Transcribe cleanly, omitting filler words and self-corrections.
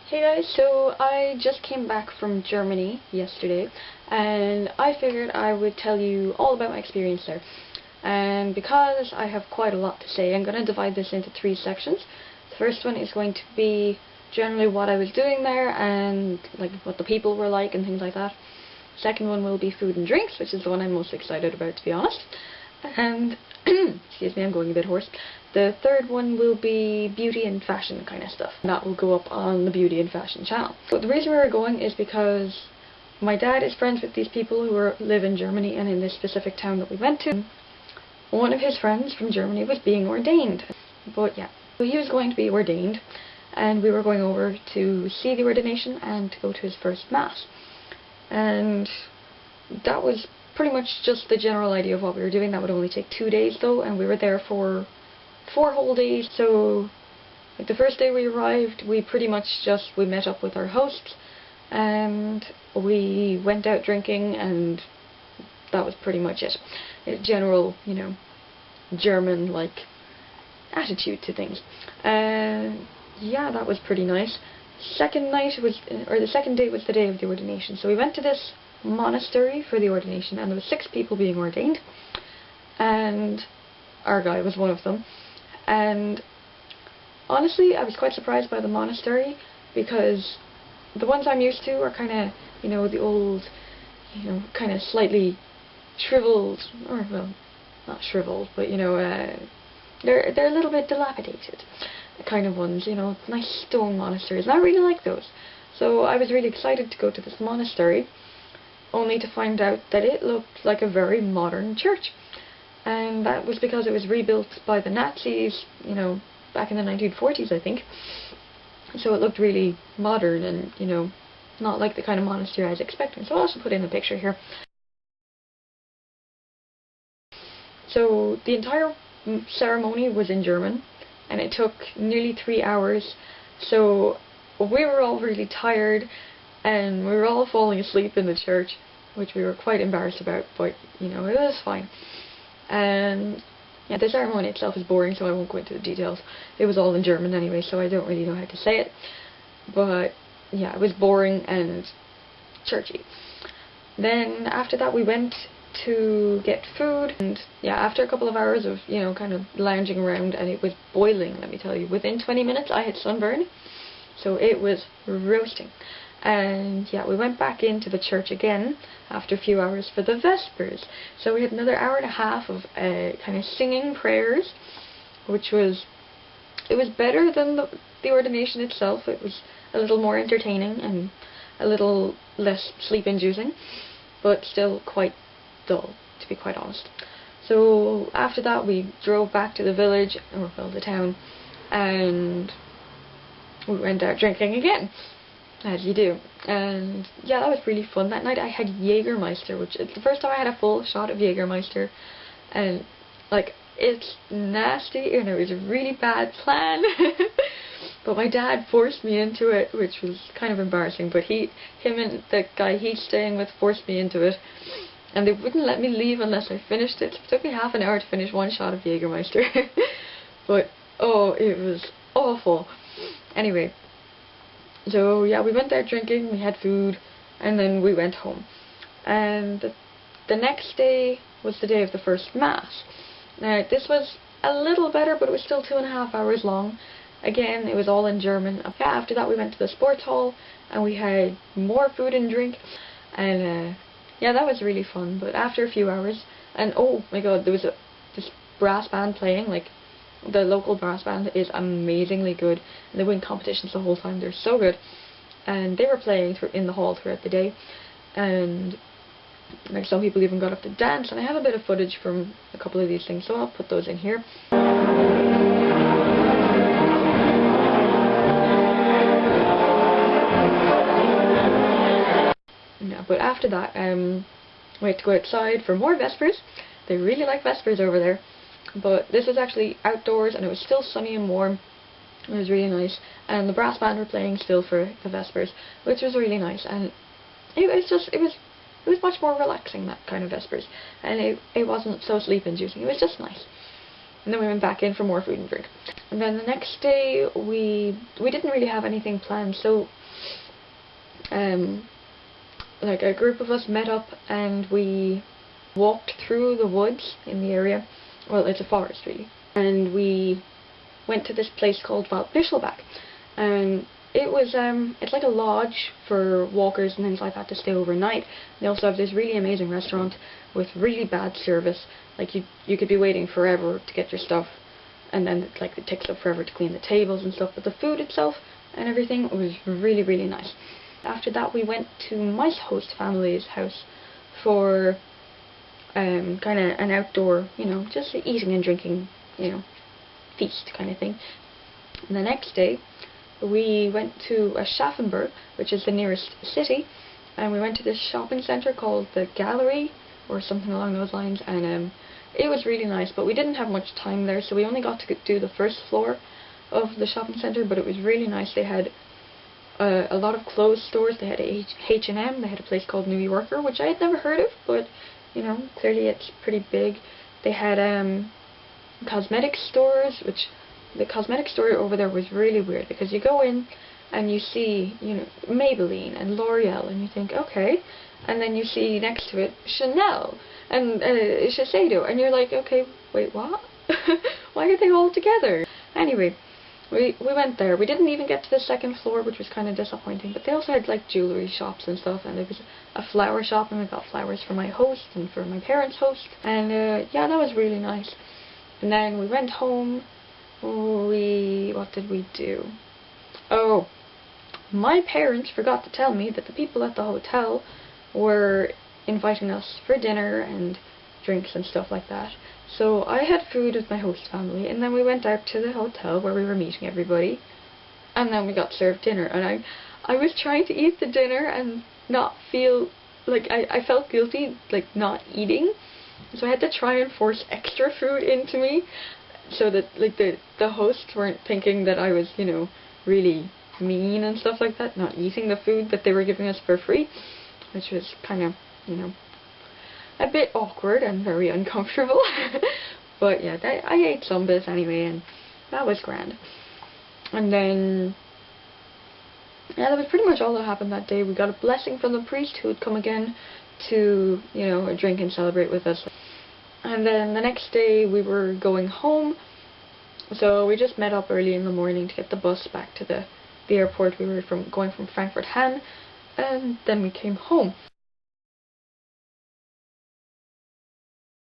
Hey guys, so I just came back from Germany yesterday and I figured I would tell you all about my experience there. And because I have quite a lot to say, I'm going to divide this into three sections. The first one is going to be generally what I was doing there and like what the people were like and things like that. Second one will be food and drinks, which is the one I'm most excited about, to be honest. And excuse me, I'm going a bit hoarse. The third one will be beauty and fashion kind of stuff. That will go up on the beauty and fashion channel. But the reason we were going is because my dad is friends with these people who live in Germany and in this specific town that we went to. One of his friends from Germany was being ordained. But yeah, so he was going to be ordained and we were going over to see the ordination and to go to his first mass. And that was pretty much just the general idea of what we were doing. That would only take 2 days though, and we were there for 4 whole days. So like the first day we arrived, we pretty much we met up with our hosts and we went out drinking, and that was pretty much it. General, German like attitude to things. Yeah, that was pretty nice. The second day was the day of the ordination. So we went to this monastery for the ordination, and there were 6 people being ordained, and our guy was one of them. And honestly, I was quite surprised by the monastery, because the ones I'm used to are kind of, the old, kind of slightly shriveled, or well, not shriveled, but they're a little bit dilapidated kind of ones, nice stone monasteries, and I really like those. So I was really excited to go to this monastery, only to find out that it looked like a very modern church. And that was because it was rebuilt by the Nazis, back in the 1940s, I think. So it looked really modern and, not like the kind of monastery I was expecting. So I'll also put in a picture here. So the entire ceremony was in German, and it took nearly 3 hours. So we were all really tired, and we were all falling asleep in the church, which we were quite embarrassed about, but, it was fine. And yeah, the ceremony itself is boring, so I won't go into the details. It was all in German anyway, so I don't really know how to say it. But yeah, it was boring and churchy. Then after that we went to get food, and yeah, after a couple of hours of, kind of lounging around, and it was boiling, let me tell you. Within 20 minutes I had sunburn, so it was roasting. And yeah, we went back into the church again after a few hours for the Vespers. So we had another hour and a half of kind of singing prayers, which was better than the ordination itself. It was a little more entertaining and a little less sleep-inducing, but still quite dull, to be quite honest. So after that we drove back to the village, or well, the town, and we went out drinking again, as you do. And yeah, that was really fun. That night I had Jägermeister, which is the first time I had a full shot of Jägermeister, and like, it's nasty and it was a really bad plan. But my dad forced me into it, which was kind of embarrassing, but him and the guy he's staying with forced me into it, and they wouldn't let me leave unless I finished it. It took me half an hour to finish one shot of Jägermeister. But oh, it was awful. Anyway, so yeah, we went there drinking, we had food, and then we went home. And the next day was the day of the first Mass. Now, this was a little better, but it was still 2.5 hours long. Again, it was all in German. Yeah, after that we went to the sports hall, and we had more food and drink, and yeah, that was really fun. But after a few hours, and oh my god, there was this brass band playing, like, the local brass band is amazingly good, and they win competitions the whole time. They're so good, and they were playing in the hall throughout the day, and like some people even got up to dance, and I have a bit of footage from a couple of these things, so I'll put those in here. Yeah, but after that, we had to go outside for more Vespers. They really like Vespers over there. But this was actually outdoors, and it was still sunny and warm. It was really nice, and the brass band were playing still for the Vespers, which was really nice. And it was much more relaxing, that kind of Vespers, and it wasn't so sleep-inducing. It was just nice. and then we went back in for more food and drink. And then the next day we didn't really have anything planned, so like a group of us met up and we walked through the woods in the area. Well, it's a forest really, and we went to this place called Waldbüchelbach, and it was it's like a lodge for walkers and things like that to stay overnight. They also have this really amazing restaurant with really bad service. Like you could be waiting forever to get your stuff, and then like it takes up forever to clean the tables and stuff. But the food itself and everything was really, really nice. After that, we went to my host family's house for kind of an outdoor, you know, just eating and drinking, you know, feast kind of thing. And the next day we went to Aschaffenburg, which is the nearest city, and we went to this shopping centre called the Gallery or something along those lines, and it was really nice, but we didn't have much time there, so we only got to do the first floor of the shopping centre. But it was really nice. They had a lot of clothes stores. They had H&M, they had a place called New Yorker, which I had never heard of, but you know, clearly it's pretty big. They had cosmetic stores, which the cosmetic store over there was really weird, because you go in and you see, you know, Maybelline and L'Oreal, and you think, okay, and then you see next to it Chanel and Shiseido, and you're like, okay, wait, what? Why are they all together? Anyway, we went there. We didn't even get to the second floor, which was kind of disappointing, but they also had like jewellery shops and stuff, and there was a flower shop, and we got flowers for my host and for my parents' host, and yeah, that was really nice. And then we went home. What did we do? Oh, my parents forgot to tell me that the people at the hotel were inviting us for dinner and drinks and stuff like that. So I had food with my host family, and then we went out to the hotel where we were meeting everybody, and then we got served dinner, and I was trying to eat the dinner and not feel like I felt guilty like not eating, so I had to try and force extra food into me so that like the hosts weren't thinking that I was, you know, really mean and stuff like that, not eating the food that they were giving us for free, which was kind of, you know, a bit awkward and very uncomfortable. But yeah, I ate some bits anyway, and that was grand. And then yeah, that was pretty much all that happened that day. We got a blessing from the priest, who would come again to, you know, drink and celebrate with us. And then the next day we were going home, so we just met up early in the morning to get the bus back to the airport. We were going from Frankfurt Hahn, and then we came home.